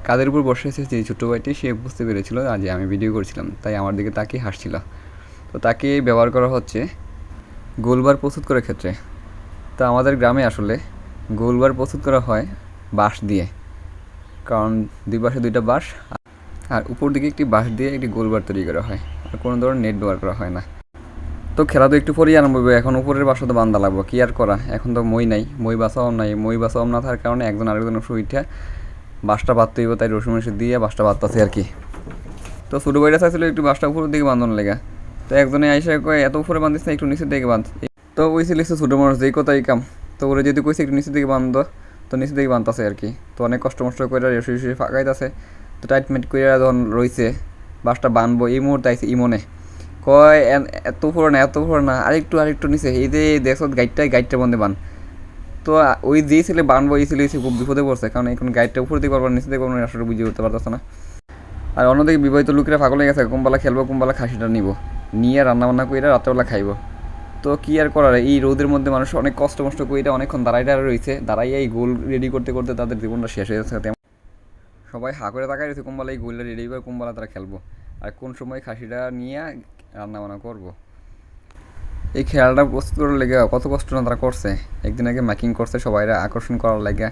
কাদের উপর বসে আছে যে ছোট্ট ভাইটি, সে বুঝতে পেরেছিল যে আমি ভিডিও করছিলাম, তাই আমার দিকে তাকিয়ে হাসছিল। তো তাকে ব্যবহার করা হচ্ছে গোলবার প্রস্তুত করার ক্ষেত্রে। তো আমাদের গ্রামে আসলে গোলবার প্রস্তুত করা হয় বাঁশ দিয়ে, কারণ দুই পাশে দুইটা বাঁশ আর উপর দিকে একটি বাঁশ দিয়ে একটি গোলবার তৈরি করা হয়, আর কোনো ধরনের নেট ব্যবহার করা হয় না। তো খেলা তো একটু পরেই আরম্ভ হবে, এখন উপরের বাসা তো বান্ধা লাগবো, কি আর করা, এখন তো মই নাই, মই বাসাও নাই, মই বাসাও না থাকার কারণে একজন আরেকজনের সুইটা বাঁশটা বাঁধতে হইব, তাই রসুন মসুন দিয়ে বাঁশটা বাঁধতেছে আর কি। তো ছোটো ভাইটা চাইছিল একটু বাঁশটা উপরের দিকে বাঁধানোর লেগা, তো একজনে আইসা কয় এত উপরে বাঁধিস না, একটু নিচের দিকে বাঁধ। তো ওই ছিল ছোটো মানুষ, যেই কথাই কাম। তো ওরা যদি কইছে একটু নিচের দিকে বাঁধ, তো নিচের দিকে বাঁধতেছে আর কি। তো অনেক কষ্ট মষ্ট করে রসি রসি ফাঁকাইতেছে। তো টাইটমেট করে যখন রয়েছে বাঁশটা বাঁধবো, এই মুহূর্তে আইসে ইমনে কয় এত উপরে না, এত উপরে না, আরেকটু নিচে, এই যে দেখো গাইডটার মধ্যে বান। তো ওই যেই ছেলে বানবো, এই ছেলে খুব বিপদে পড়ছে, কারণ এখন গাইডটা উপর দিকে পারবো নিচে দিকে পারবো না, আসলে বুঝে উঠতে পারতেছে না। আর অন্যদিকে বিবাহিত লোকেরা পাগল হয়ে গেছে, কোনবেলা খেলবো কোনবেলা খাসিটা নিব, নিয়ে রান্নাবান্না করে রাত্রেবেলা খাইব। তো কী আর করার, এই রোদের মধ্যে মানুষ অনেক কষ্ট মষ্ট করে অনেকক্ষণ দাঁড়াইটা রয়েছে, দাঁড়াইয়া এই গোল রেডি করতে করতে তাদের জীবনটা শেষ হয়ে যাচ্ছে। সবাই হা করে তাকাই রয়েছে কোনবেলা এই গোলটা রেডি করে কোনবেলা তারা খেলবো, আর কোন সময় খাসিটা নিয়ে রান্নাবান্না করবো। এই খেলাটা প্রস্তুত করার লেগে কত কষ্ট না তারা করছে। একদিন আগে ম্যাকিং করছে সবাইরা আকর্ষণ করার লেগে,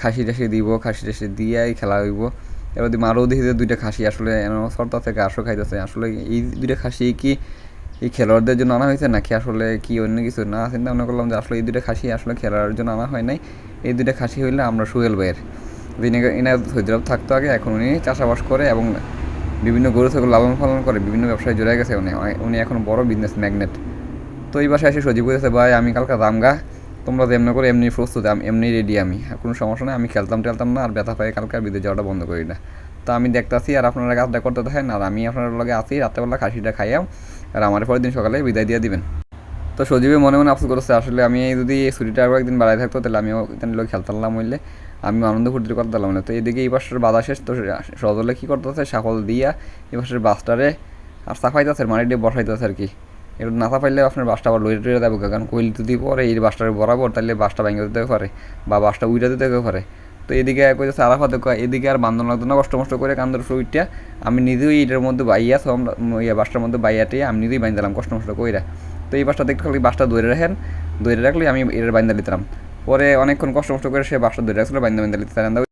খাসি টাসি দিব, খাসি টাসি দিয়ে এই খেলা হইব। এবার আরও দেখি যে দুইটা খাসি আসলে সর্তা থেকে আসো খাইতেছে, আসলে এই দুইটা খাসি কি এই খেলোয়াড়দের জন্য আনা হয়েছে নাকি আসলে কি অন্য কিছু, না চিন্তা ভাবনা করলাম যে আসলে এই দুইটা খাসি আসলে খেলোয়াড়ের জন্য আনা হয় নাই। এই দুইটা খাসি হইলে আমরা সোহেল ভাইয়ের, এনার সৈদ্রাব থাকতো আগে, এখন উনি চাষাবাস করে এবং বিভিন্ন গরু ছাগল লালন পালন করে, বিভিন্ন ব্যবসায় জড়ে গেছে উনি এখন বড় বিজনেস ম্যাগনেট। তো এই বাসায় এসে সজীব বলেছে, ভাই আমি কালকে দামগা, তোমরা যেমন করে এমনি প্রস্তুত, এমনি রেডি, আমি কোনো সমস্যা নেই, আমি খেলতাম টেলতাম না, আর ব্যথা পাই কালকে আর বিদেশ যাওয়াটা বন্ধ করি না। তো আমি দেখতেছি আর আপনারা কাজটা করতে থাকেন, আর আমি আপনার লগে আছি, রাত্রেবেলা খাসিটা খাইয়াম, আর আমার পরের দিন সকালে বিদায় দিয়ে দিবেন। তো সজীবে মনে মনে আফসোস করছে, আসলে আমি যদি এই ছুটিটা আরও একদিন বাড়াই থাকতো তাহলে আমিও লোক খেলতাম হইলে, আমি আনন্দ ফুর্তি করতে পারলাম না। তো এদিকে এই পাশের বাধা শেষ, তো সজলে কী করতেছে, সাফল দিয়া এই পাশের বাসটারে আর সাফাইতেছে, মাটি দিয়ে বসাইতেছে আর কি। এটা না পাইলে আপনার বাসটা আবার লইরে টুইরে দেবো, কারণ কইল যদি পরে এই বাসটার বরাবর, তাহলে বাসটা ভেঙে দিতে পারে বা বাসটা উইটা দিতে পারে। তো এদিকে কইতেছে আরাফাতে কয়, এদিকে আর বান্ধন লাগতো না, কষ্ট মষ্ট করে কান্দর উইটা আমি নিজেই এটার মধ্যে বাইয়া সব বাসটার মধ্যে বাইয়াটিয়ে আমি নিজেই বাইন দিলাম কষ্ট মষ্ট কইরা। তো এই বাসটা দেখতে খালি বাসটা ধরে রাখেন, ধরে রাখলে আমি এর বাইন্দা দিতাম। পরে অনেকক্ষণ কষ্ট মষ্ট করে সে বাসটা ধরে রাখছিল, বাইন্দা দিতে